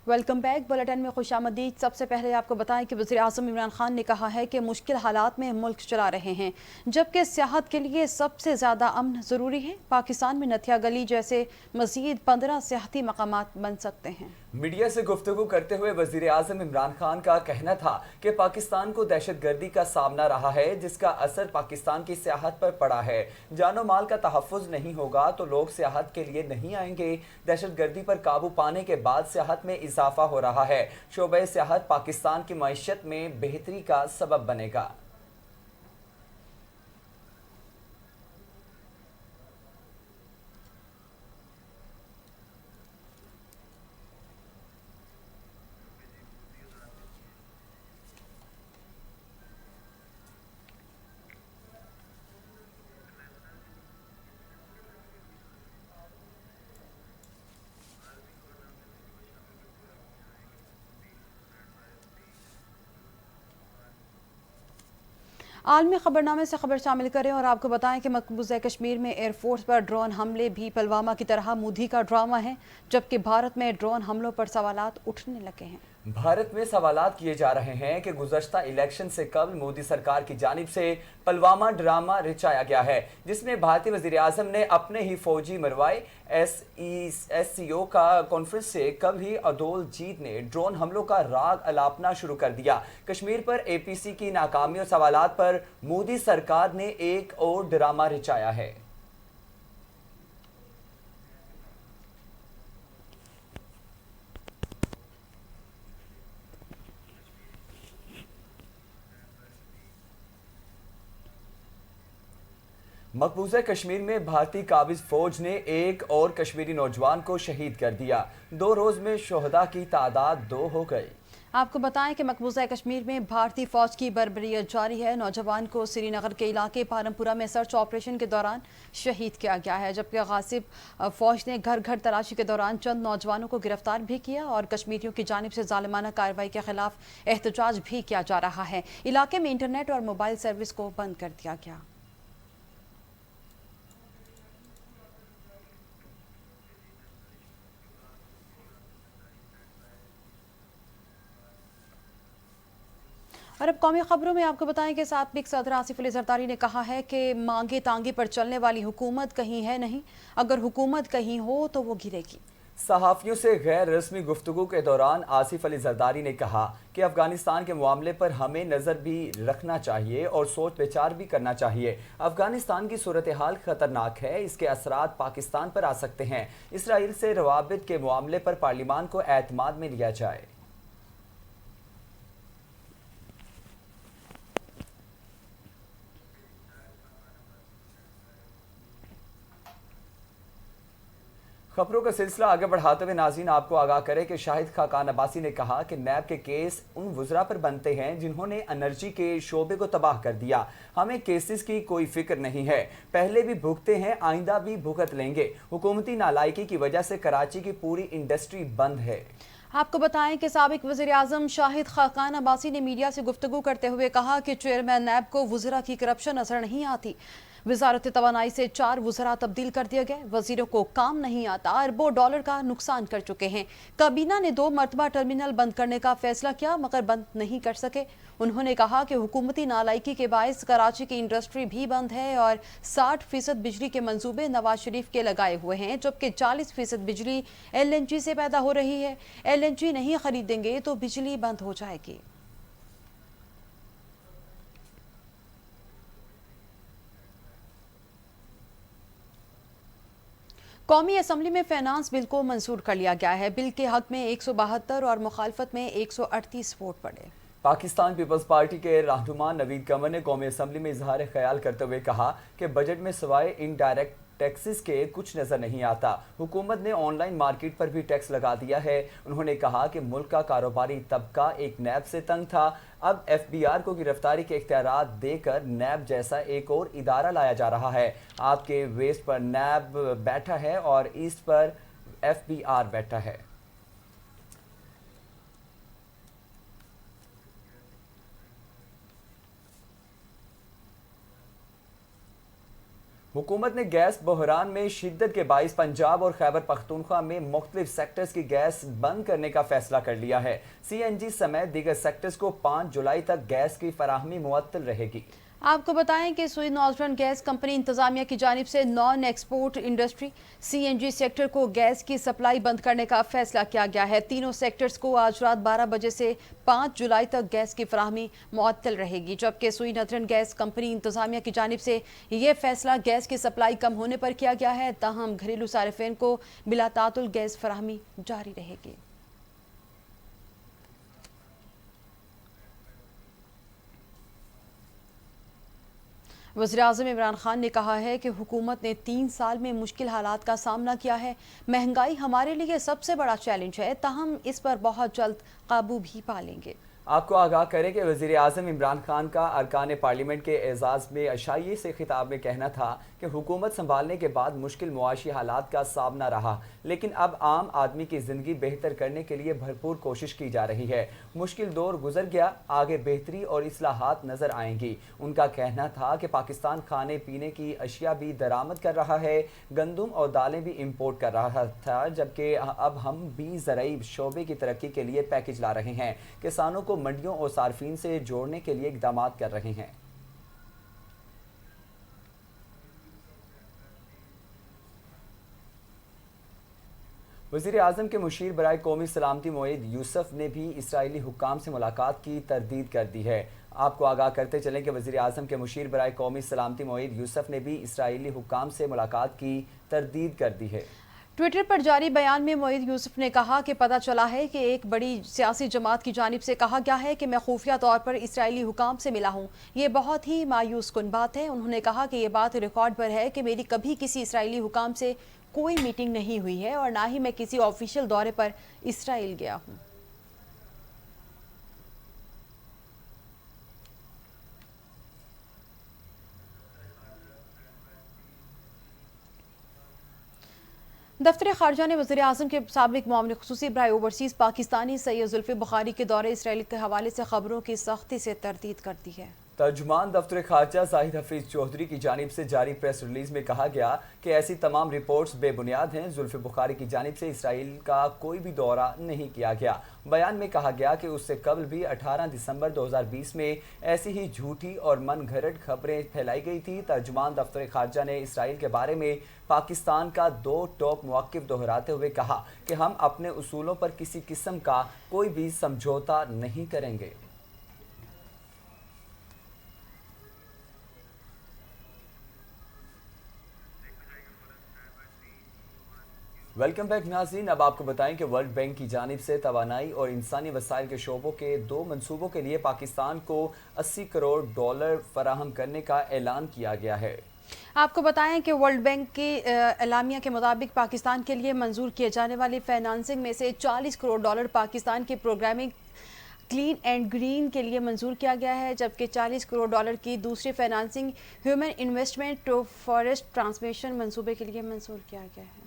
Welcome back. Bulletin में खुशामदीद। सबसे पहले आपको बताएं कि वज़ीर आज़म इमरान खान ने कहा है कि मुश्किल हालात में मुल्क चला रहे हैं, जबकि सियाहत के लिए सबसे ज़्यादा अमन ज़रूरी है। पाकिस्तान में नथिया गली जैसे मज़ीद 15 सियाहती मकामात बन सकते हैं। मीडिया से गुफ्तगू करते हुए वज़ीर आज़म इमरान खान का कहना था कि पाकिस्तान को दहशतगर्दी का सामना रहा है, जिसका असर पाकिस्तान की सियाहत पर पड़ा है। जानो माल का तहफ़्फ़ुज़ नहीं होगा तो लोग सियाहत के लिए नहीं आएंगे। दहशतगर्दी पर काबू पाने के बाद सियाहत में इजाफा हो रहा है। शोबे सियाहत पाकिस्तान की मईशत में बेहतरी का सबब बनेगा। आलमी खबरनामे से खबर शामिल करें और आपको बताएं कि मकबूजा कश्मीर में एयरफोर्स पर ड्रोन हमले भी पुलवामा की तरह मोदी का ड्रामा है, जबकि भारत में ड्रोन हमलों पर सवालात उठने लगे हैं। भारत में सवालात किए जा रहे हैं कि गुज़श्ता इलेक्शन से कबल मोदी सरकार की जानिब से पुलवामा ड्रामा रचाया गया है, जिसमें भारतीय वज़ीर आज़म ने अपने ही फौजी मरवाए। SCO का कॉन्फ्रेंस से कबल ही अदौल जीत ने ड्रोन हमलों का राग अलापना शुरू कर दिया। कश्मीर पर APC की नाकामी और सवालात पर मोदी सरकार ने एक और ड्रामा रचाया है। मकबूजा कश्मीर में भारतीय काबिज फौज ने एक और कश्मीरी नौजवान को शहीद कर दिया। 2 रोज में शोहदा की तादाद 2 हो गई। आपको बताएं कि मकबूजा कश्मीर में भारतीय फौज की बर्बरियत जारी है। नौजवान को श्रीनगर के इलाके पारमपुरा में सर्च ऑपरेशन के दौरान शहीद किया गया है, जबकि गासिब फौज ने घर घर तलाशी के दौरान चंद नौजवानों को गिरफ्तार भी किया और कश्मीरियों की जानिब से जालिमाना कार्रवाई के खिलाफ एहतजाज भी किया जा रहा है। इलाके में इंटरनेट और मोबाइल सर्विस को बंद कर दिया गया। और अब कौमी खबरों में आपको बताएं कि साबिक सदर आसिफ अली जरदारी ने कहा है कि मांगे तांगे पर चलने वाली हुकूमत कहीं है नहीं, अगर हुकूमत कहीं हो तो वो गिरेगी। सहाफ़ियों से गैर रस्मी गुफ्तगू के दौरान आसिफ अली जरदारी ने कहा कि अफगानिस्तान के मामले पर हमें नज़र भी रखना चाहिए और सोच विचार भी करना चाहिए। अफगानिस्तान की सूरत हाल खतरनाक है, इसके असरात पाकिस्तान पर आ सकते हैं। इसराइल से रवाबित के मामले पर पार्लिमान को एतमाद में लिया जाए। खबरों का सिलसिला आगे बढ़ाते हुए नाज़रीन आपको आगाह करें कि शाहिद खाकान अब्बासी ने कहा कि नैब के केस उन वज़रा पर बनते हैं जिन्होंने एनर्जी के शोबे को तबाह कर दिया। हमें केसेस की कोई फिक्र नहीं है, पहले भी भुगते हैं, आइंदा भी भुगत लेंगे। हुकूमती नालायकी की वजह से कराची की पूरी इंडस्ट्री बंद है। आपको बताएं कि साबिक वज़ीर आज़म शाहिद खाकान अब्बासी ने मीडिया से गुफ्तगू करते हुए कहा कि चेयरमैन नैब को वज़रा की करप्शन नजर नहीं आती। वजारत तवानाई से 4 वज़रा तब्दील कर दिए गए। वज़ीरों को काम नहीं आता, अरबों डॉलर का नुकसान कर चुके हैं। काबीना ने 2 मरतबा टर्मिनल बंद करने का फैसला किया मगर बंद नहीं कर सके। उन्होंने कहा कि हुकूमती नालायकी के बायस कराची की इंडस्ट्री भी बंद है और 60% बिजली के मंसूबे नवाज शरीफ के लगाए हुए हैं, जबकि 40% बिजली LNG से पैदा हो रही है। LNG नहीं खरीदेंगे तो बिजली बंद हो जाएगी। कौमी असम्बली में फाइनेंस बिल को मंजूर कर लिया गया है। बिल के हक में 172 और मुखालफत में 138 वोट पड़े। पाकिस्तान पीपल्स पार्टी के रहनुमा नवीद कंवर ने कौमी असम्बली में इजहार ख्याल करते हुए कहा कि बजट में सिवाय इनडायरेक्ट टैक्सेस के कुछ नजर नहीं आता। हुकूमत ने ऑनलाइन मार्केट पर भी टैक्स लगा दिया है। उन्होंने कहा कि मुल्क का कारोबारी तबका एक नैब से तंग था, अब FBR को गिरफ्तारी के इख्तियारात देकर नैब जैसा एक और इदारा लाया जा रहा है। आपके वेस्ट पर नैब बैठा है और ईस्ट पर FBR बैठा है। हुकूमत ने गैस बहरान में शिद्दत के बाइस पंजाब और खैबर पख्तूनख्वा में मुख्तलिफ सेक्टर्स की गैस बंद करने का फैसला कर लिया है। CNG समेत दीगर सेक्टर्स को 5 जुलाई तक गैस की फराहमी मुअत्तल रहेगी। आपको बताएं कि सुई नॉर्दर्न गैस कंपनी इंतजामिया की जानिब से non export industry CNG sector को गैस की सप्लाई बंद करने का फैसला किया गया है। तीनों सेक्टर्स को आज रात 12 बजे से 5 जुलाई तक गैस की फराहमी मुअत्तल रहेगी, जबकि सुई नॉर्दर्न गैस कंपनी इंतजामिया की जानिब से ये फैसला गैस की सप्लाई कम होने पर किया गया है। ताहम घरेलू सारिफिन को बिला तातुल गैस फराहमी जारी रहेगी। वज़ीर-ए-आज़म इमरान खान ने कहा है कि हुकूमत ने 3 साल में मुश्किल हालात का सामना किया है। महंगाई हमारे लिए सबसे बड़ा चैलेंज है, ताहम इस पर बहुत जल्द काबू भी पा लेंगे। आपको आगाह करें कि वज़ीर-ए-आज़म इमरान खान का अरकान पार्लियामेंट के एजाज़ में अशाइये से खिताब में कहना था कि हुकूमत संभालने के बाद मुश्किल मुआशी हालात का सामना रहा, लेकिन अब आम आदमी की ज़िंदगी बेहतर करने के लिए भरपूर कोशिश की जा रही है। मुश्किल दौर गुजर गया, आगे बेहतरी और इस्लाहात नज़र आएंगी। उनका कहना था कि पाकिस्तान खाने पीने की अशिया भी दरामद कर रहा है, गंदम और दालें भी इम्पोर्ट कर रहा था, जबकि अब हम भी ज़राई शोबे की तरक्की के लिए पैकेज ला रहे हैं। किसानों को मंडियों और सार्फिन से जोड़ने के लिए इक़दाम कर रहे हैं। वज़ीर-ए-आज़म के मुशीर बराए कौमी सलामती मोईद यूसुफ ने भी इसराइली हुक्काम से मुलाकात की तरदीद कर दी है। आपको आगाह करते चलें कि वज़ीर-ए-आज़म के मुशीर बराए कौमी सलामती मोईद यूसुफ ने भी इसराइली हुक्काम से मुलाकात की तरदीद कर दी है। ट्विटर पर जारी बयान में मोईद यूसुफ ने कहा कि पता चला है कि एक बड़ी सियासी जमात की जानिब से कहा गया है कि मैं खुफिया तौर पर इसराइली हुकाम से मिला हूँ। ये बहुत ही मायूस कुन बात है। उन्होंने कहा कि ये बात रिकॉर्ड पर है कि मेरी कभी किसी इसराइली हुकाम से कोई मीटिंग नहीं हुई है और ना ही मैं किसी ऑफिशियल दौरे पर इसराइल गया हूँ। दफ्तर खारजा ने वज़ीर-ए-आज़म के साबिक़ मामले ख़ुसूसी बराए ओवरसीज़ पाकिस्तानी सैयद ज़ुल्फ़िकार बुख़ारी के दौरे इसराइल के हवाले से खबरों की सख्ती से तरदीद कर दी है। तर्जुमान दफ्तर खारजा जाहिद हफीज चौधरी की जानिब से जारी प्रेस रिलीज में कहा गया कि ऐसी तमाम रिपोर्ट्स बेबुनियाद हैं। ज़ुल्फ़िकार बुख़ारी की जानिब से इसराइल का कोई भी दौरा नहीं किया गया। बयान में कहा गया कि उससे कबल भी 18 दिसंबर 2020 में ऐसी ही झूठी और मन घड़त खबरें फैलाई गई थी। तर्जुमान दफ्तर खारजा ने इसराइल के बारे में पाकिस्तान का 2 टॉप मौक़िफ़ दोहराते हुए कहा कि हम अपने उसूलों पर किसी किस्म का कोई भी समझौता नहीं करेंगे। वेलकम बैक नाज़रीन। अब आपको बताएं कि वर्ल्ड बैंक की जानिब से तवानाई और इंसानी वसाइल के शोबों के 2 मंसूबों के लिए पाकिस्तान को $80 करोड़ फराहम करने का ऐलान किया गया है। आपको बताएं कि वर्ल्ड बैंक के एलामिया के मुताबिक पाकिस्तान के लिए मंजूर किए जाने वाली फाइनेंसिंग में से $40 करोड़ पाकिस्तान के प्रोग्रामिंग क्लीन एंड ग्रीन के लिए मंजूर किया गया है, जबकि $40 करोड़ की दूसरी financing human investment to forest transmission मंसूबे के लिए मंजूर किया गया है।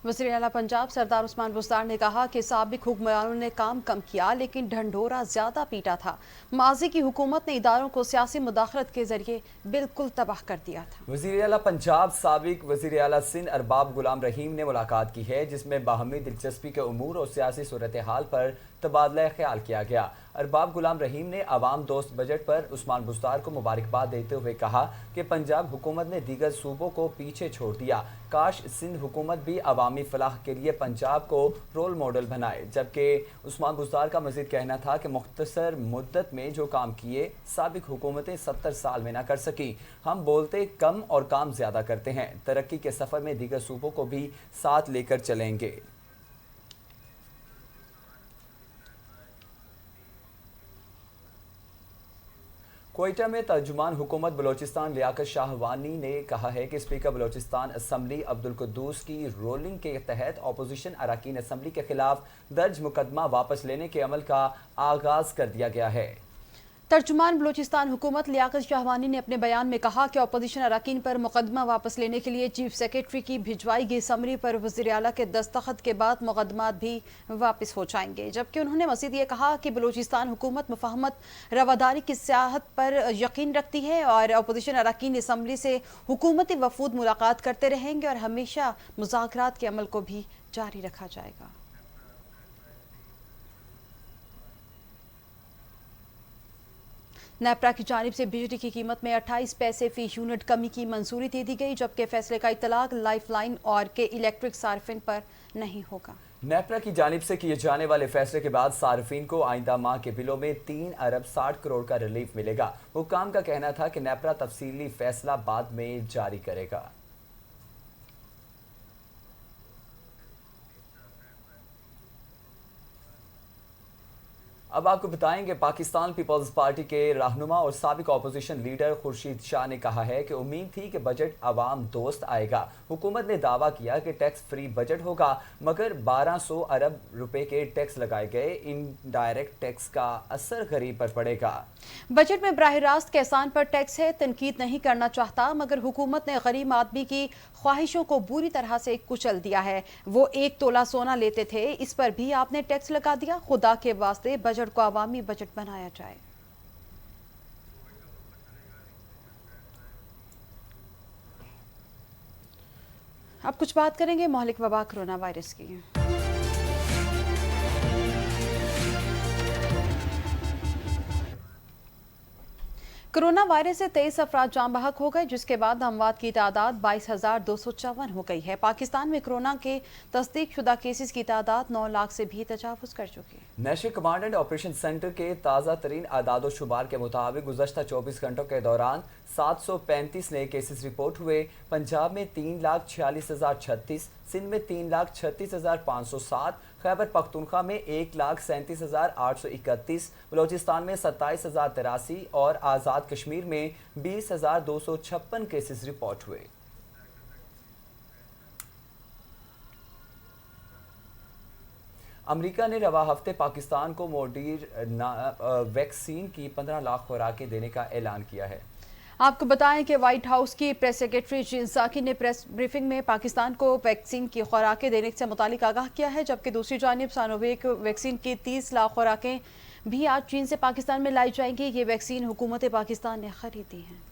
वज़ीर आला पंजाब सरदार उस्मान बुज़दार ने कहा कि साबिक़ हुक्मरानों ने काम कम किया लेकिन ढंढोरा ज़्यादा पीटा था। माजी की हुकूमत ने इदारों को सियासी मुदाखलत के जरिए बिल्कुल तबाह कर दिया था। वज़ीर आला पंजाब साबिक़ वज़ीर आला सिंध अरबाब गुलाम रहीम ने मुलाकात की है, जिसमें बाहमी दिलचस्पी के उमूर और सियासी सूरत हाल पर तबादला ख्याल किया गया। अरबाब गुलाम रहीम ने अवाम दोस्त बजट पर उस्मान बुज़दार को मुबारकबाद देते हुए कहा कि पंजाब हुकूमत ने दीगर सूबों को पीछे छोड़ दिया। काश सिंध हुकूमत भी अवामी फलाह के लिए पंजाब को रोल मॉडल बनाए। जबकि उस्मान बुज़दार का मज़ीद कहना था कि मुख्तसर मुद्दत में जो काम किए साबिक़ हुकूमतें 70 साल में न कर सकी। हम बोलते कम और काम ज़्यादा करते हैं। तरक्की के सफ़र में दीगर सूबों को भी साथ लेकर चलेंगे। कोयटा में तर्जुमान हुकूमत बलोचिस्तान लियाकत शाहवानी ने कहा है कि स्पीकर बलोचिस्तान असम्बली अब्दुल कुद्दूस की रोलिंग के तहत अपोजिशन अरकान असम्बली के खिलाफ दर्ज मुकदमा वापस लेने के अमल का आगाज़ कर दिया गया है। तर्जुमान बलूचिस्तान हुकूमत लियाकत शाहवानी ने अपने बयान में कहा कि अपोजिशन अरकान पर मुकदमा वापस लेने के लिए चीफ सेक्रेटरी की भिजवाई गई समरी पर वज़ीर आला के दस्तखत के बाद मुकदमात भी वापस हो जाएंगे। जबकि उन्होंने मज़ीद ये कहा कि बलूचिस्तान हुकूमत मुफाहमत रवादारी की सियाहत पर यकीन रखती है और अपोजिशन अरकान असम्बली से हुकूमती वफूद मुलाकात करते रहेंगे और हमेशा मुज़ाकरात के अमल को भी जारी रखा जाएगा। नेपरा की जानिब से बिजली की कीमत में 28 पैसे फी यूनिट कमी की मंजूरी दे दी गई, जबकि फैसले का इतलाक लाइफ लाइन और के इलेक्ट्रिक सार्फिन पर नहीं होगा। नेपरा की जानिब से किए जाने वाले फैसले के बाद सार्फिन को आइंदा माह के बिलों में 3 अरब 60 करोड़ का रिलीफ मिलेगा। हुक्काम का कहना था कि नेपरा तफसीली फैसला बाद में जारी करेगा। अब आपको बताएंगे, पाकिस्तान पीपल्स पार्टी के रहनुमा और साबिक अपोजिशन लीडर खुर्शीद शाह ने कहा है कि उम्मीद थी कि बजट आवाम दोस्त आएगा। हुकूमत ने दावा किया कि टैक्स फ्री बजट होगा, मगर 1200 अरब रुपए के टैक्स लगाए गए। इनडायरेक्ट टैक्स का असर गरीब पर पड़ेगा। बजट में बराह रास्त किसान पर टैक्स है, तनकीद नहीं करना चाहता, मगर हुकूमत ने गरीब आदमी की ख्वाहिशों को बुरी तरह से कुचल दिया है। वो 1 तोला सोना लेते थे, इस पर भी आपने टैक्स लगा दिया। खुदा के वास्ते बजट को आवामी बजट बनाया जाए। अब कुछ बात करेंगे मोहलिक वबा कोरोना वायरस की। कोरोना वायरस से 23 अफराद जान बहक हो गए, जिसके बाद अमवात की तादाद 22,254 हो गई है। पाकिस्तान में कोरोना के तस्दीक शुदा केसेस की तादाद 9 लाख से भी तजावुज कर चुकी है। National command and operation centre के ताज़ा तरीन आदाद शुमार के मुताबिक गुज़श्ता 24 घंटों के दौरान 735 नए केसेस रिपोर्ट हुए। पंजाब में 3,46,036, सिंध में 3,36,507, खैबर पख्तूनख्वा में 1,37,831, बलोचिस्तान में 27,083 और आज़ाद कश्मीर में 20,256 केसेस रिपोर्ट हुए। अमेरिका ने रवा हफ्ते पाकिस्तान को मोडीर वैक्सीन की 15 लाख खुराकें देने का ऐलान किया है। आपको बताएं कि व्हाइट हाउस की प्रेस सेक्रेटरी जिन साकी ने प्रेस ब्रीफिंग में पाकिस्तान को वैक्सीन की खुराकें देने से मुतालिक आगाह किया है, जबकि दूसरी जानिब सानोवेक वैक्सीन की 30 लाख खुराकें भी आज चीन से पाकिस्तान में लाई जाएंगी। ये वैक्सीन हुकूमत पाकिस्तान ने खरीदी है।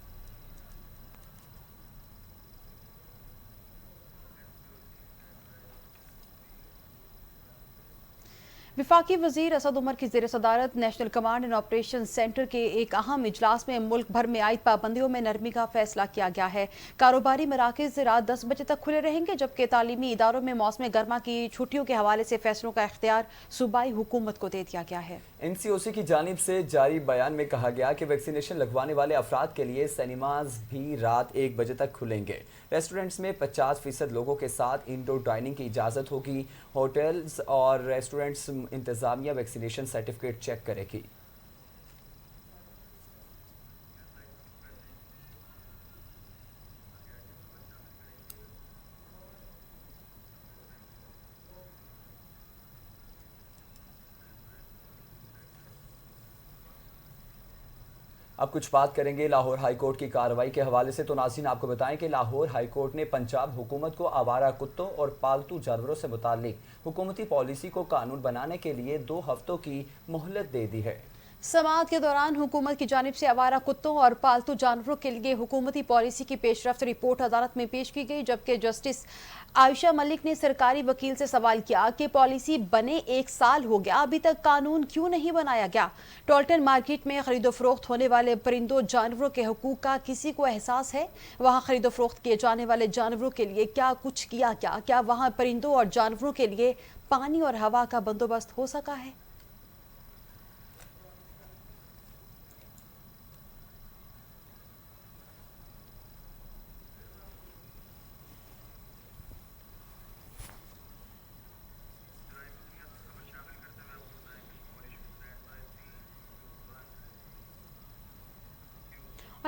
विफाकी वजीर असद उमर की ज़ेर सदारत national command and operation centre के एक अहम इजलास में मुल्क भर में आयद पाबंदियों में नरमी का फैसला किया गया है। कारोबारी मराकज़ रात 10 बजे तक खुले रहेंगे, जबकि तालीमी इदारों में मौसम गर्मा की छुट्टियों के हवाले से फैसलों का इख्तियार सूबाई हुकूमत को दे दिया गया है। NCOC की जानिब से जारी बयान में कहा गया कि वैक्सीनेशन लगवाने वाले अफराद के लिए सिनेमाज भी रात 1 बजे तक खुलेंगे। रेस्टोरेंट्स में 50% लोगों के साथ इंडोर डाइनिंग की इजाज़त होगी। होटल्स और रेस्टोरेंट्स इंतजामिया वैक्सीनेशन सर्टिफिकेट चेक करेगी। अब कुछ बात करेंगे लाहौर हाई कोर्ट की कार्रवाई के हवाले से। तो नाज़रीन, आपको बताएं कि लाहौर हाई कोर्ट ने पंजाब हुकूमत को आवारा कुत्तों और पालतू जानवरों से मुताल्लिक हुकूमती पॉलिसी को कानून बनाने के लिए 2 हफ्तों की मोहलत दे दी है। समाअत के दौरान हुकूमत की जानिब से आवारा कुत्तों और पालतू जानवरों के लिए हुकूमती पॉलिसी की पेशरफ्त रिपोर्ट अदालत में पेश की गई, जबकि जस्टिस आयशा मलिक ने सरकारी वकील से सवाल किया कि पॉलिसी बने 1 साल हो गया, अभी तक कानून क्यों नहीं बनाया गया। टोल्टन मार्केट में खरीदो फरोख्त होने वाले परिंदों जानवरों के हकूक का किसी को एहसास है? वहाँ खरीदो फरोख्त किए जाने वाले जानवरों के लिए क्या कुछ किया गया? क्या वहाँ परिंदों और जानवरों के लिए पानी और हवा का बंदोबस्त हो सका है?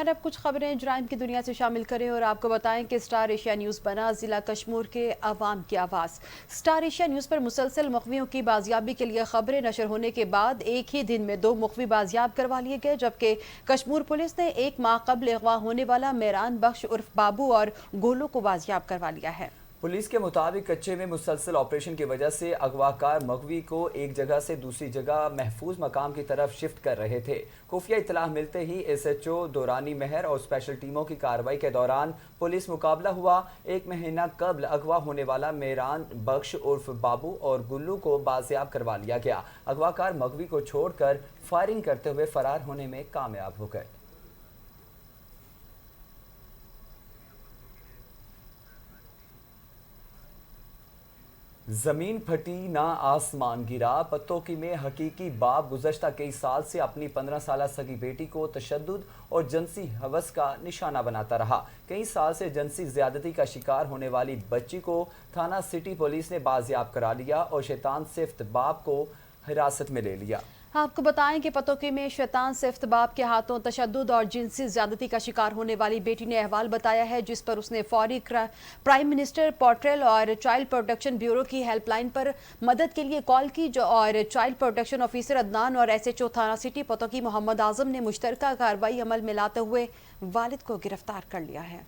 اور اب کچھ خبریں جرائم کی دنیا سے شامل کریں اور آپ کو بتائیں کہ سٹار ایشیا نیوز بنا ضلع کشمیر کے عوام کی آواز۔ سٹار ایشیا نیوز پر مسلسل مخفیوں کی بازیابی کے لیے خبریں نشر ہونے کے بعد ایک ہی دن میں 2 مخفی بازیاب کروا لیے گئے، جبکہ کشمیر پولیس نے 1 ماہ قبل اغوا ہونے والا میران بخش عرف بابو اور گولو کو بازیاب کروا لیا ہے۔ پولیس کے مطابق کچے میں مسلسل آپریشن کی وجہ سے اغواکار مغوی کو ایک جگہ سے دوسری جگہ محفوظ مقام کی طرف شفٹ کر رہے تھے۔ خفیہ اطلاع ملتے ہی ایس ایچ او دورانی مہر اور اسپیشل ٹیموں کی کارروائی کے دوران پولیس مقابلہ ہوا۔ 1 مہینہ قبل اغوا ہونے والا میران بخش عرف بابو اور گلو کو بازیاب کروا لیا گیا۔ اغواکار مغوی کو چھوڑ کر فائرنگ کرتے ہوئے فرار ہونے میں کامیاب ہو گئے۔ زمین پھٹی نہ آسمان گرا، پتوکی میں حقیقی باپ گزشتہ کئی سال سے اپنی 15 سالہ سگی بیٹی کو تشدد اور جنسی ہوس کا نشانہ بناتا رہا۔ کئی سال سے جنسی زیادتی کا شکار ہونے والی بچی کو تھانہ سٹی پولیس نے بازیاب کرا لیا اور شیطان صفت باپ کو حراست میں لے لیا۔ آپ کو بتائیں کہ پتوکی میں شیطان صفت باپ کے ہاتھوں تشدد اور جنسی زیادتی کا شکار ہونے والی بیٹی نے احوال بتایا ہے، جس پر اس نے فوری پرائم منسٹر پورٹل اور چائلڈ پروٹیکشن بیورو کی ہیلپ لائن پر مدد کے لیے کال کی، اور چائلڈ پروٹیکشن آفیسر عدنان اور ایس ایچ او تھانہ سٹی پتوکی محمد اعظم نے مشترکہ کارروائی عمل میں لاتے ہوئے والد کو گرفتار کر لیا ہے۔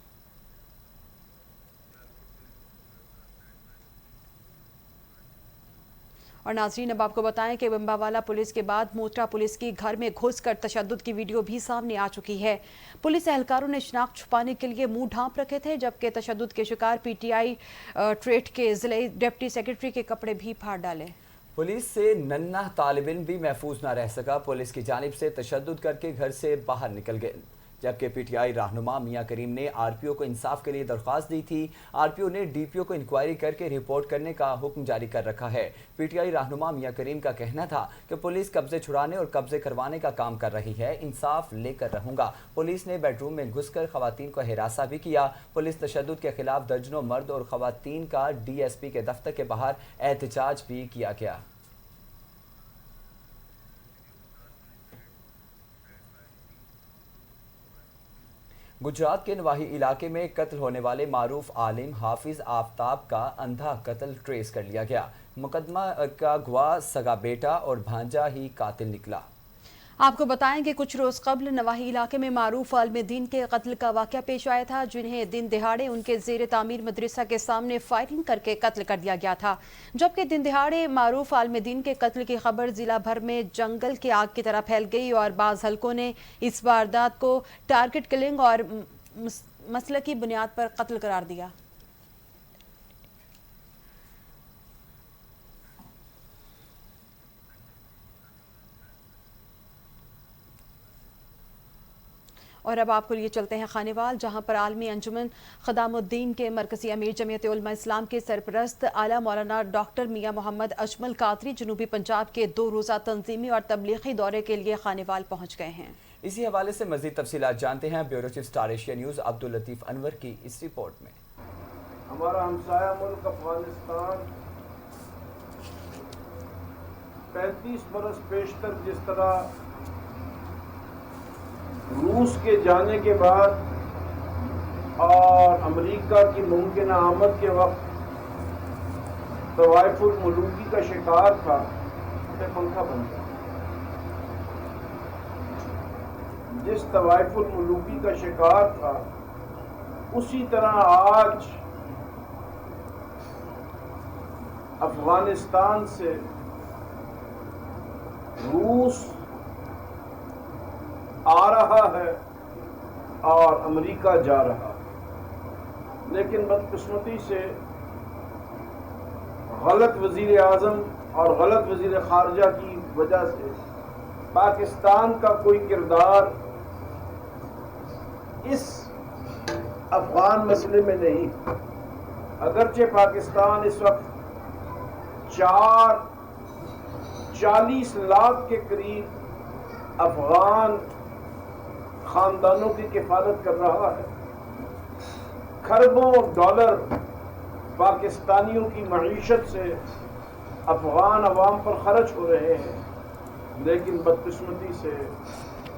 اور ناظرین، اب آپ کو بتائیں کہ بمباوالا پولیس کے بعد موٹرا پولیس کی گھر میں گھس کر تشدد کی ویڈیو بھی سامنے آ چکی ہے۔ پولیس اہلکاروں نے شناخت چھپانے کے لیے منہ ڈھانپ رکھے تھے، جبکہ تشدد کے شکار پی ٹی آئی ٹریٹ کے ضلعی ڈپٹی سیکرٹری کے کپڑے بھی پھاڑ ڈالے۔ پولیس سے ننھا طالب علم بھی محفوظ نہ رہ سکا، پولیس کی جانب سے تشدد کر کے گھر سے باہر نکل گئے، جبکہ پی ٹی آئی رہنما میاں کریم نے آر پی او کو انصاف کے لیے درخواست دی تھی۔ آر پی او نے ڈی پی او کو انکوائری کر کے رپورٹ کرنے کا حکم جاری کر رکھا ہے۔ پی ٹی آئی رہنما میاں کریم کا کہنا تھا کہ پولیس قبضے چھڑانے اور قبضے کروانے کا کام کر رہی ہے، انصاف لے کر رہوں گا۔ پولیس نے بیڈ روم میں گھس کر خواتین کو ہراساں بھی کیا۔ پولیس تشدد کے خلاف درجنوں مرد اور خواتین کا ڈی ایس پی کے دفتر کے باہر احتجاج بھی کیا گیا۔ گجرات کے نواحی علاقے میں قتل ہونے والے معروف عالم حافظ آفتاب کا اندھا قتل ٹریس کر لیا گیا۔ مقدمہ کا گواہ سگا بیٹا اور بھانجا ہی قاتل نکلا۔ آپ کو بتائیں کہ کچھ روز قبل نواحی علاقے میں معروف عالم دین کے قتل کا واقعہ پیش آیا تھا، جنہیں دن دہاڑے ان کے زیر تعمیر مدرسہ کے سامنے فائرنگ کر کے قتل کر دیا گیا تھا، جبکہ دن دہاڑے معروف عالم دین کے قتل کی خبر ضلع بھر میں جنگل کی آگ کی طرح پھیل گئی اور بعض حلقوں نے اس واردات کو ٹارگٹ کلنگ اور مسلکی بنیاد پر قتل قرار دیا۔ اور اب آپ کو لیے چلتے ہیں خانیوال، جہاں پر عالمی انجمن خدام الدین کے مرکزی امیر جمعیت علماء اسلام کے سرپرست اعلیٰ مولانا ڈاکٹر میاں محمد اجمل قادری جنوبی پنجاب کے 2 روزہ تنظیمی اور تبلیغی دورے کے لیے خانیوال پہنچ گئے ہیں۔ اسی حوالے سے مزید تفصیلات جانتے ہیں bureau chief star Asia news Abdul Latif Anwar کی اس رپورٹ میں۔ ہمارا ہمسایہ ملک افغانستان 35 برس پیشتر جس طرح روس کے جانے کے بعد اور امریکہ کی ممکنہ آمد کے وقت طوائف الملوکی کا شکار تھا، پنکھا بن گیا۔ جس طوائف الملوکی کا شکار تھا، اسی طرح آج افغانستان سے روس آ رہا ہے اور امریکہ جا رہا ہے، لیکن بدقسمتی سے غلط وزیر اعظم اور غلط وزیر خارجہ کی وجہ سے پاکستان کا کوئی کردار اس افغان مسئلے میں نہیں۔ اگرچہ پاکستان اس وقت 40 لاکھ کے قریب افغان خاندانوں کی کفالت کر رہا ہے، کھربوں ڈالر پاکستانیوں کی معیشت سے افغان عوام پر خرچ ہو رہے ہیں، لیکن بدقسمتی سے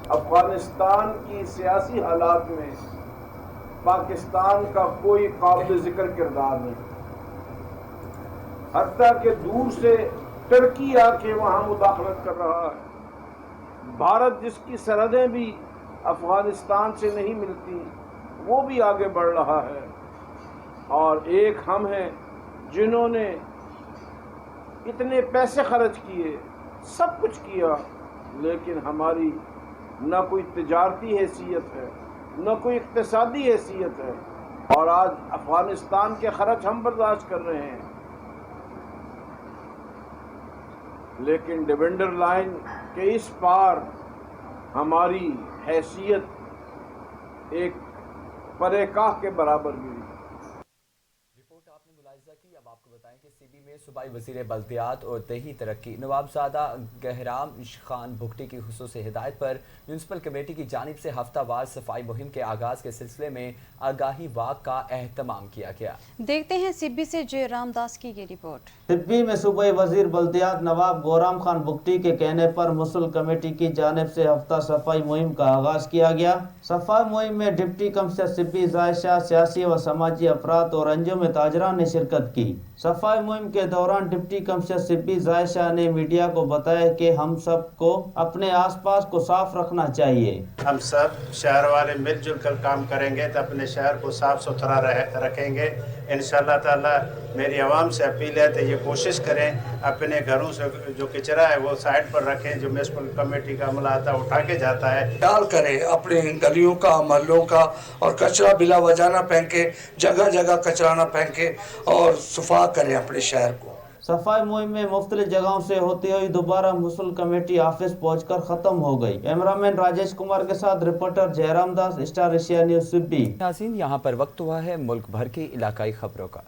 अफगानिस्तान की सियासी हालात में पाकिस्तान का कोई काबिल ज़िक्र किरदार नहीं, हत्ता कि दूर से टर्की आके वहाँ मुदाखलत कर रहा है। भारत जिसकी सरहदें भी अफगानिस्तान से नहीं मिलती वो भी आगे बढ़ रहा है, और एक हम हैं जिन्होंने इतने पैसे खर्च किए, सब कुछ किया, लेकिन हमारी न कोई तिजारती हैसियत है न कोई इक्तिसादी हैसियत है, और आज अफगानिस्तान के खर्च हम बर्दाश्त कर रहे हैं, लेकिन डिवेंडर लाइन के इस पार हमारी हैसियत एक परेकाह के बराबर भी। रिपोर्ट आपने मुलाहिजा की। अब आपको बताएं कि सीबी में सूबाई वज़ीर बल्दियात और देही तरक्की नवाबजादा गहराम खान भुगटी की खुसूसी हिदायत पर म्यूनसिपल कमेटी की जानिब से हफ्तावार सफाई मुहिम के आगाज़ के सिलसिले में आगाही वाक का एहतमाम किया गया। देखते हैं सिब्बी से जय रामदास की ये रिपोर्ट। सिब्बी में सूबाई वजीर बल्दियात नवाब गौराम खान भुगटी के कहने पर मुसल कमेटी की जानिब से हफ्ता सफाई मुहिम का आगाज किया गया। सफाई मुहिम में डिप्टी कमिश्नर सिब्बी जायशा, सियासी व समाजी अफराद और अंजुम ताजरान ने शिरकत की। सफाई मुहिम के दौरान डिप्टी कमिश्नर सिब्बी जायशा ने मीडिया को बताया कि हम सब को अपने आसपास को साफ रखना चाहिए। हम सब शहर वाले मिलजुल कर काम करेंगे तो अपने शहर को साफ सुथरा रखेंगे इंशाअल्लाह ताला। मेरी आवाम से अपील है तो ये कोशिश करें अपने घरों से जो कचरा है वो साइड पर रखें, जो म्यूनसिपल कमेटी का अमला आता है उठा के जाता है। ख्याल करें अपने गलियों का, महल्लों का, और कचरा बिला वजह ना फेंके, जगह जगह कचरा ना फेंके और सफा करें अपने शहर को। सफाई मुहिम में मुख्तलिफ जगहों से होती हुई दोबारा मुसल कमेटी ऑफिस पहुंचकर खत्म हो गई। कैमरामैन राजेश कुमार के साथ रिपोर्टर जयराम दास, स्टार एशिया न्यूज सिब्बी। नाज़रीन, यहाँ पर वक्त हुआ है मुल्क भर की इलाकाई खबरों का।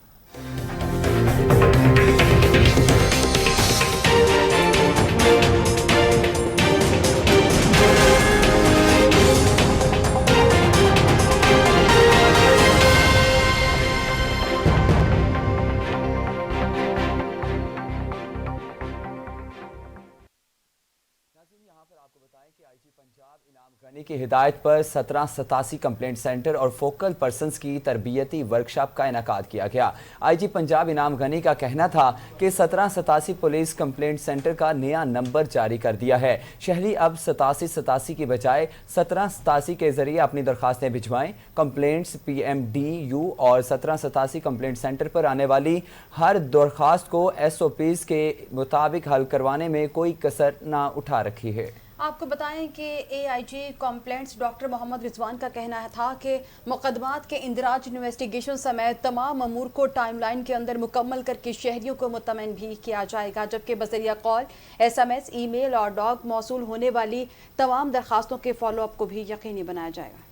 यहाँ पर आपको बताएं कि आईजी पंजाब इनाम गनी की हिदायत पर 1787 कंप्लेंट सेंटर और फोकल पर्सन्स की तरबियती वर्कशॉप का इनेकाद किया गया। आईजी पंजाब इनाम गनी का कहना था कि 1787 पुलिस कंप्लेंट सेंटर का नया नंबर जारी कर दिया है। शहरी अब 8787 की बजाय 1787 के जरिए अपनी दरखास्तें भिजवाएं। कंप्लेंट्स PMDU और 1787 कंप्लेंट सेंटर पर आने वाली हर दरखास्त को SOPs के मुताबिक हल करवाने में कोई कसर ना उठा रखी है। आपको बताएं कि AIG complaints doctor Mohammad Rizwan का कहना था कि मुकदमात के इंदराज इन्वेस्टिगेशन समेत तमाम अमूर को टाइमलाइन के अंदर मुकम्मल करके शहरियों को मुतमईन भी किया जाएगा, जबकि बज़रिया कॉल, SMS, ईमेल और डॉग मौसूल होने वाली तमाम दरखास्तों के फॉलोअप को भी यकीनी बनाया जाएगा।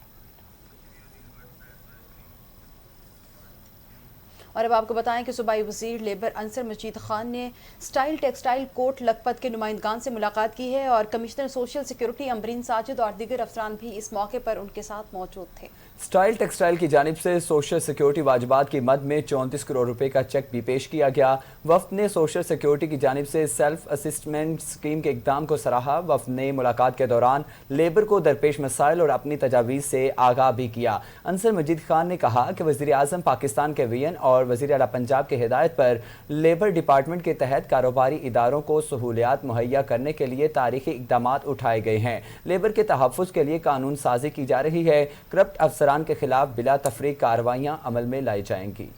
और अब आपको बताएं कि सूबाई वज़ीर लेबर अंसर मजीद खान ने स्टाइल टेक्सटाइल कोट लखपत के नुमाइंदगान से मुलाकात की है और commissioner social security Amreen Sajid और दीगर अफसरान भी इस मौके पर उनके साथ मौजूद थे। स्टाइल टेक्सटाइल की जानिब से सोशल सिक्योरिटी वाजिबात की मद में 34 करोड़ रुपए का चेक भी पेश किया गया। वफ्द ने सोशल सिक्योरिटी की जानिब से सेल्फ असिस्टमेंट स्कीम के इक़दाम को सराहा। वफ्द ने मुलाकात के दौरान लेबर को दरपेश मसाइल और अपनी तजावीज़ से आगाह भी किया। अंसर मजीद खान ने कहा कि वज़ीर आज़म पाकिस्तान के वीएन और वज़ीर आला पंजाब की हिदायत पर लेबर डिपार्टमेंट के तहत कारोबारी इदारों को सहूलियात मुहैया करने के लिए तारीखी इक़दामात उठाए गए हैं। लेबर के तहफ़्फ़ुज़ के लिए कानून साजी की जा रही है। करप्ट अफसरान के खिलाफ बिला तफरीक कार्रवाइयां अमल में लाई जाएंगी।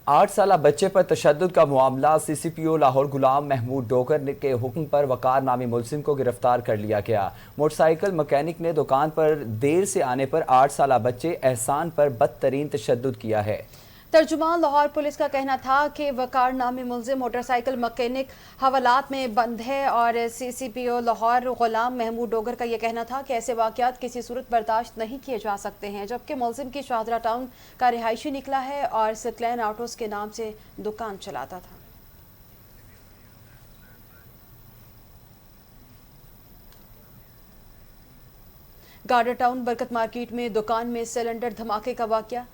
8 साला बच्चे पर तशद्दुद का मामला CCPO लाहौर गुलाम महमूद डोगर के हुक्म पर वकार नामी मुलजिम को गिरफ्तार कर लिया गया। मोटरसाइकिल मैकेनिक ने दुकान पर देर से आने पर 8 साला बच्चे एहसान पर बदतरीन तशद्दुद किया है। तर्जुमान लाहौर पुलिस का कहना था कि वकार नामी मुलजिम मोटरसाइकिल मैकेनिक हवालात में बंद है और CCPO लाहौर गुलाम महमूद डोगर का यह कहना था कि ऐसे वाक़यात किसी सूरत बर्दाश्त नहीं किए जा सकते हैं, जबकि मुलजिम की शाहदरा टाउन का रिहायशी निकला है और सिक्लैन ऑटोस के नाम से दुकान चलाता था। गार्डर टाउन बरकत मार्केट में दुकान में सिलेंडर धमाके का वाक़या।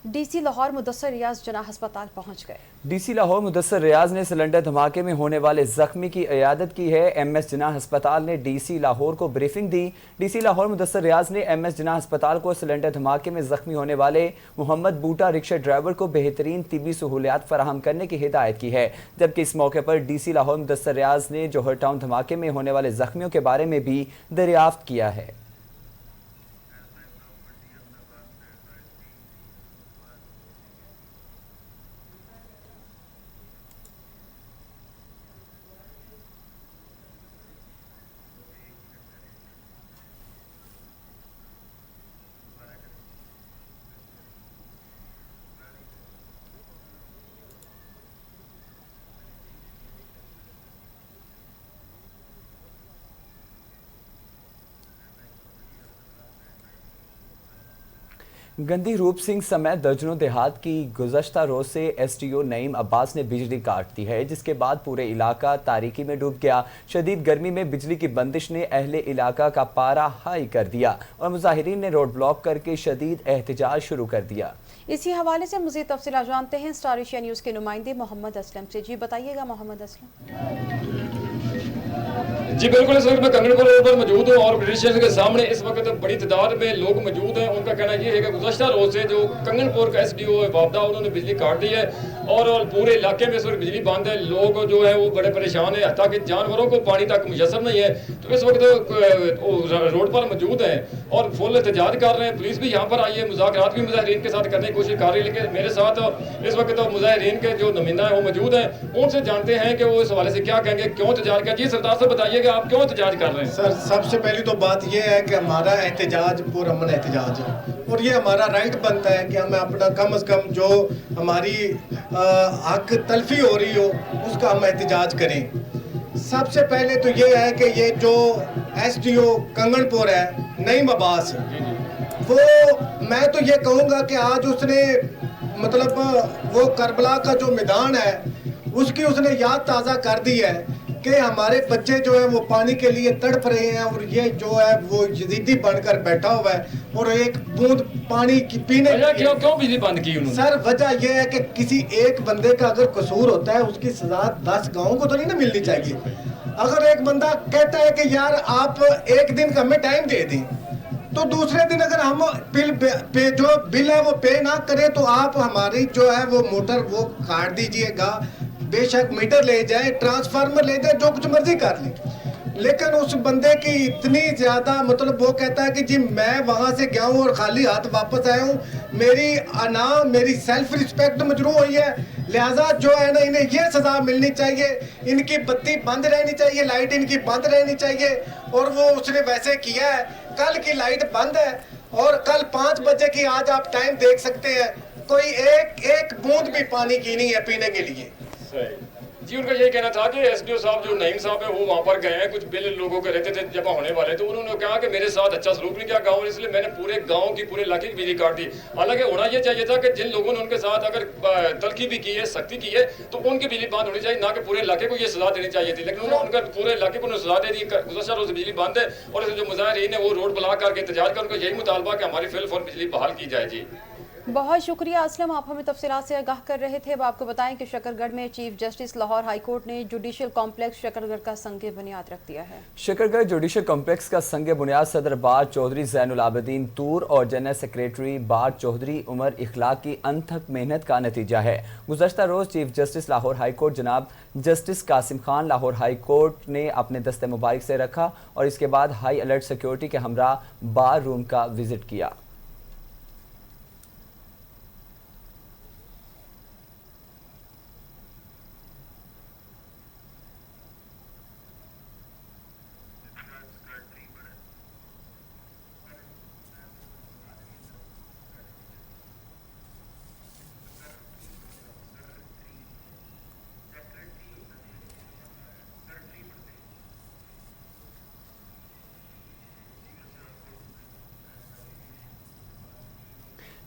डीसी लाहौर मुदस्सर रियाज जना अस्पताल पहुंच गए। डीसी लाहौर मुदस्सर रियाज ने सिलेंडर धमाके में होने वाले जख्मी की इयादत की है। एमएस जिन्ना अस्पताल ने डीसी लाहौर को ब्रीफिंग दी। डीसी लाहौर मुदस्सर रियाज ने एमएस जिन्ना अस्पताल को सिलेंडर धमाके में जख्मी होने वाले मोहम्मद बूटा रिक्शा ड्राइवर को बेहतरीन तिबी सहूलियात फराहम करने की हिदायत की है। जबकि इस मौके पर डीसी लाहौर मुदस्सर रियाज ने जौहर टाउन धमाके में होने वाले जख्मियों के बारे में भी दरियाफ्त किया है। गंदी रूप सिंह समेत दर्जनों देहात की गुज़श्ता रोज से एसडीओ नईम अब्बास ने बिजली काट दी है, जिसके बाद पूरे इलाका तारीकी में डूब गया। शदीद गर्मी में बिजली की बंदिश ने अहले इलाका का पारा हाई कर दिया और मुजाहिरीन ने रोड ब्लॉक करके शदीद एहतजाज शुरू कर दिया। इसी हवाले से मज़ीद तफसीलात जानते हैं स्टार एशिया न्यूज़ के नुमाइंदे मोहम्मद असलम से। जी बताइएगा मोहम्मद असलम। जी बिल्कुल, इस वक्त मैं कंगनपुर रोड पर मौजूद हूँ और ब्रिटिश स्टेशन के सामने इस वक्त बड़ी तादाद में लोग मौजूद हैं। उनका कहना यह है कि गुज़श्ता रोज से जो कंगनपुर का एसडीओ है वापदा, उन्होंने बिजली काट दी है और पूरे इलाके में इस वक्त बिजली बंद है। लोग जो है वो बड़े परेशान है, हत्ता कि जानवरों को पानी तक मुयसर नहीं है। तो इस वक्त रोड पर मौजूद हैं और फुल एहतजाज कर रहे हैं। पुलिस भी यहाँ पर आई है, मुज़ाकरात भी मुजाहिरीन के साथ करने की कोशिश कर रही है। लेकिन मेरे साथ इस वक्त मुजाहिरीन के जो नुमाइंदा है वो मौजूद हैं, उनसे जानते हैं कि वो इस हवाले से क्या कहेंगे, क्यों एहतजाज किया। जी सरदार साहब बताइएगा, आप क्यों एहतजाज कर रहे हैं? सर, सबसे पहली तो बात यह है कि हमारा एहतजाज पुरअमन एहतजाज है और ये हमारा राइट बनता है कि हम अपना कम से कम जो हमारी हक तलफी हो रही हो उसका हम एहतजाज करें। सबसे पहले तो ये है कि ये जो एसडीओ कंगनपुर है नईम अब्बास, वो मैं तो ये कहूँगा कि आज उसने मतलब वो करबला का जो मैदान है उसकी उसने याद ताज़ा कर दी है कि हमारे बच्चे जो है वो पानी के लिए तड़प रहे हैं और ये जो है वो यजीदी बनकर बैठा हुआ है और एक बूंद पानी की पीने क्यों बिजली बंद की उन्होंने? सर वजह यह है कि किसी एक बंदे का अगर कसूर होता है उसकी सजा 10 गाँव को तो नहीं ना मिलनी चाहिए। अगर एक बंदा कहता है कि यार आप एक दिन का हमें टाइम दे दें, तो दूसरे दिन अगर हम जो बिल है वो पे ना करें तो आप हमारी जो है वो मोटर वो काट दीजिएगा। बेशक मीटर ले जाए, ट्रांसफार्मर ले जाए, जो कुछ मर्जी कर ले, लेकिन उस बंदे की इतनी ज्यादा मतलब वो कहता है कि जी मैं वहां से गया हूँ और खाली हाथ वापस आया हूँ, मेरी सेल्फ रिस्पेक्ट मजरू हुई है, लिहाजा जो है ना इन्हें ये सजा मिलनी चाहिए, इनकी बत्ती बंद रहनी चाहिए, लाइट इनकी बंद रहनी चाहिए। और वो उसने वैसे किया है। कल की लाइट बंद है और कल 5 बजे की आज आप टाइम देख सकते हैं, कोई एक बूंद भी पानी की नहीं है पीने के लिए। जी उनका यही कहना था कि एसडीओ साहब जो नईम साहब है वो वहाँ पर गए हैं, कुछ बिल लोगों के रहते थे जमा होने वाले, तो उन्होंने कहा कि मेरे साथ अच्छा सलूक नहीं किया गाँव, इसलिए मैंने पूरे गाँव की पूरे इलाके की बिजली काट दी। हालांकि होना ये चाहिए था कि जिन लोगों ने उनके साथ अगर तलखी भी की है, सख्ती की है, तो उनकी बिजली बंद होनी चाहिए, ना कि पूरे इलाके को ये सजा देनी चाहिए थी। लेकिन उन्होंने उनका पूरे इलाके को सजा दे दी। गुज़श्ता रोज बिजली बंद है और जो मुजाहिरीन है वो रोड ब्लॉक करके एहतजाज कर, उनका यही मुतालबा कि हमारी फिल फौर बिजली बहाल की जाए। जी बहुत शुक्रिया असलम, आप हमें तफसीलात से आगाह कर रहे थे। अब आपको बताएं कि शकरगढ़ में chief justice Lahore high court ने जुडिशल कॉम्प्लेक्स शकरगढ़ का संग बुनियाद रख दिया है। शकरगढ़ जुडिशल कॉम्प्लेक्स का संग बुनियाद सदर बार चौधरी ज़ैनुल आबिदीन तूर और general secretary bar Chaudhry Umar Ikhlaq की अनथक मेहनत का नतीजा है। गुज़श्ता रोज chief justice Lahore high court जनाब justice Qasim Khan Lahore high court ने अपने दस्ते मुबारक से रखा और इसके बाद हाई अलर्ट सिक्योरिटी के हमरा बार रूम का विजिट किया।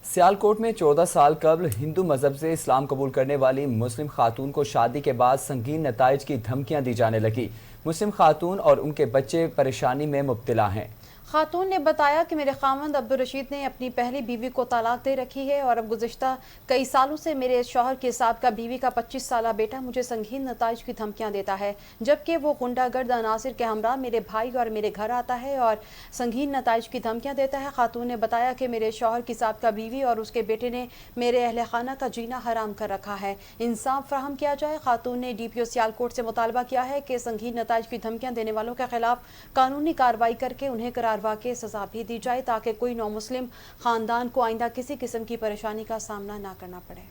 सियालकोट में 14 साल कबल हिंदू मजहब से इस्लाम कबूल करने वाली मुस्लिम खातून को शादी के बाद संगीन नताइज की धमकियां दी जाने लगी। मुस्लिम खातून और उनके बच्चे परेशानी में मुब्तला हैं। खातून ने बताया कि मेरे खामंद अब्दुल रशीद ने अपनी पहली बीवी को तलाक दे रखी है और अब गुज़िश्ता कई सालों से मेरे शौहर के साथ बीवी का 25 साला बेटा मुझे संगीन नताइज की धमकियां देता है, जबकि वो गुंडागर्द अनासिर के हमरा मेरे भाई और मेरे घर आता है और संगीन नताइज की धमकियां देता है। खातून ने बताया कि मेरे शौहर की साथ बीवी और उसके बेटे ने मेरे अहले खाना का जीना हराम कर रखा है, इंसाफ फराहम किया जाए। खातून ने DPO सियालकोट से मुतालबा किया है कि संगीन नताइज की धमकियां देने वालों के खिलाफ कानूनी कार्रवाई करके उन्हें करार वाक़ई सज़ा भी दी जाए ताकि कोई नौ मुस्लिम ख़ानदान को आइंदा किसी किस्म की परेशानी का सामना ना करना पड़े।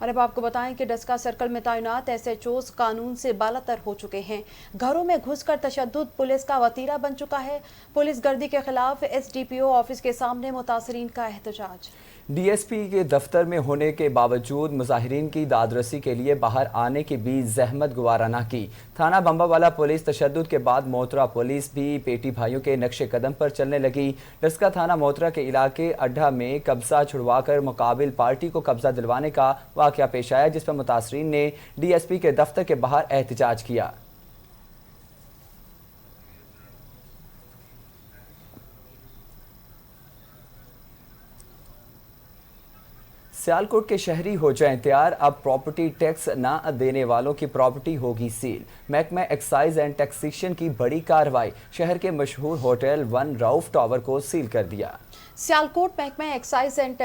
और अब आपको बताएं कि डस्का सर्कल में तैनात SHOs कानून से बालातर हो चुके हैं। घरों में घुसकर तशद्दुद पुलिस का वतीरा बन चुका है। पुलिस गर्दी के खिलाफ SDPO ऑफिस के सामने मुतासरीन का एहतजाज। DSP के दफ्तर में होने के बावजूद मुजाहिरीन की दादरसी के लिए बाहर आने की भी जहमत गुवारा न की। थाना बम्बावाला पुलिस तशद्दुद के बाद मोतरा पुलिस भी पेटी भाइयों के नक्शे कदम पर चलने लगी। डस्का थाना मोतरा के इलाके अड्डा में कब्जा छुड़वाकर मुकाबिल पार्टी को कब्जा दिलवाने का वाक़या पेश आया, जिस पर मुतासरीन ने DSP के दफ्तर के बाहर एहतजाज किया। सियालकोट के शहरी हो जाएं तैयार, अब प्रॉपर्टी टैक्स ना देने वालों की प्रॉपर्टी होगी सील। महकमा एक्साइज एंड टैक्सेशन की बड़ी कार्रवाई, शहर के मशहूर होटल वन राउफ टावर को सील कर दिया। सियालकोट महकमा एक्साइज एंड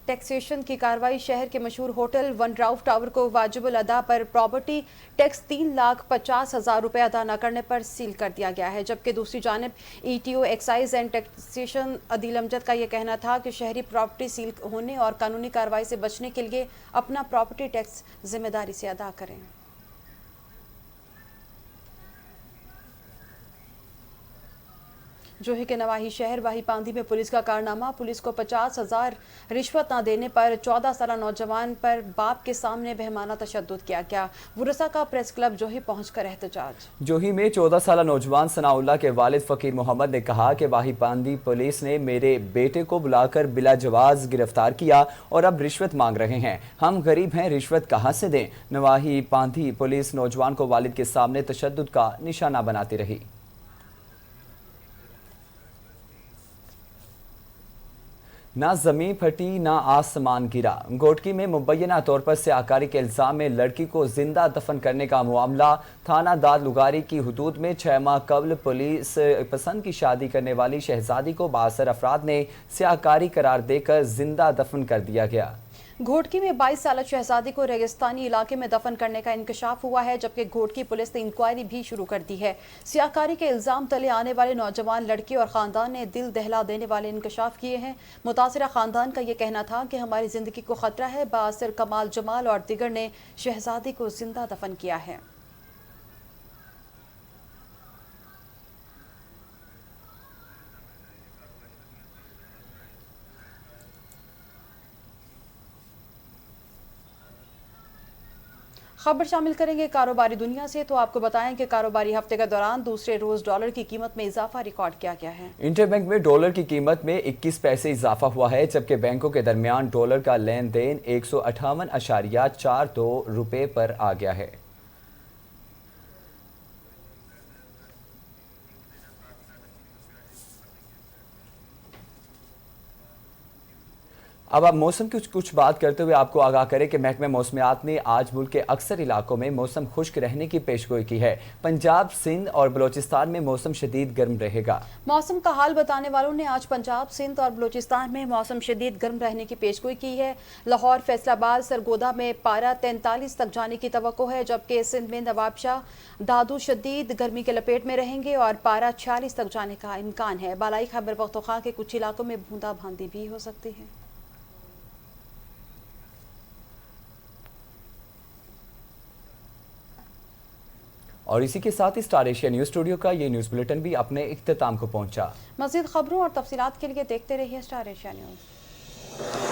टैक्सेशन की कार्रवाई, शहर के मशहूर होटल वन राउफ टावर को वाजिबुल अदा पर प्रॉपर्टी टैक्स 3,50,000 रुपये अदा न करने पर सील कर दिया गया है, जबकि दूसरी जानब ETO excise and taxation Adeel Amjad का यह कहना था कि शहरी प्रॉपर्टी सील होने और कानूनी कार्रवाई से बचने के लिए अपना प्रॉपर्टी टैक्स जिम्मेदारी से अदा करें। जोही के नवाही शहर वाही पांदी में पुलिस का कारनामा, पुलिस को 50,000 रिश्वत न देने पर 14 साला नौजवान पर बाप के सामने बेहमाना तशद्दुद किया गया। वुरसा का प्रेस क्लब जोही पहुंचकर एहतजाज। जोही में 14 साला नौजवान सनाउल्लाह के वालिद फकीर मोहम्मद ने कहा कि वाही पांदी पुलिस ने मेरे बेटे को बुलाकर बिला जवाज गिरफ्तार किया और अब रिश्वत मांग रहे हैं। हम गरीब हैं, रिश्वत कहाँ से दें। नवाही पांदी पुलिस नौजवान को वालिद के सामने तशद्दुद का निशाना बनाती रही। ना ज़मीन फटी ना आसमान गिरा। गोटकी में मुबैना तौर पर सियाकारी के इल्ज़ाम में लड़की को जिंदा दफन करने का मामला, थाना दाद लुगारी की हदूद में 6 माह कबल पुलिस पसंद की शादी करने वाली शहजादी को बासर अफराद ने सियाकारी करार देकर जिंदा दफन कर दिया गया। घोटकी में 22 साला शहजादी को रेगिस्तानी इलाके में दफन करने का इंकशाफ हुआ है, जबकि घोटकी पुलिस ने इंक्वायरी भी शुरू कर दी है। सियाकारी के इल्जाम तले आने वाले नौजवान लड़की और खानदान ने दिल दहला देने वाले इंकशाफ किए हैं। मुतासिरा खानदान का यह कहना था कि हमारी जिंदगी को खतरा है। बासिर कमाल जमाल और दिगर ने शहजादी को जिंदा दफन किया है। खबर शामिल करेंगे कारोबारी दुनिया से, तो आपको बताएं कि कारोबारी हफ्ते के दौरान दूसरे रोज डॉलर की कीमत में इजाफा रिकॉर्ड किया गया है। इंटरबैंक में डॉलर की कीमत में 21 पैसे इजाफा हुआ है, जबकि बैंकों के दरमियान डॉलर का लेन देन 158.42 रुपये पर आ गया है। अब आप मौसम की कुछ बात करते हुए आपको आगाह करें कि महकमे मौसमियात ने आज मुल्क के अक्सर इलाकों में मौसम खुश्क रहने की पेशगोई की है। पंजाब, सिंध और बलोचिस्तान में मौसम शदीद गर्म रहेगा। मौसम का हाल बताने वालों ने आज पंजाब, सिंध और बलोचिस्तान में मौसम शदीद गर्म रहने की पेशगोई की है। लाहौर, फैसलाबाद, सरगोदा में पारा 43 तक जाने की तवक्को है, जबकि सिंध में नवाबशाह, दादू शदीद गर्मी के लपेट में रहेंगे और पारा 46 तक जाने का इम्कान है। बालाई खैबर पख्तूनख्वा के कुछ इलाकों में बूंदाबांदी भी हो सकती है। और इसी के साथ ही स्टार एशिया न्यूज़ स्टूडियो का ये न्यूज़ बुलेटिन भी अपने इख्तिताम को पहुंचा। मज़ीद खबरों और तफसीलात के लिए देखते रहिए स्टार एशिया न्यूज़।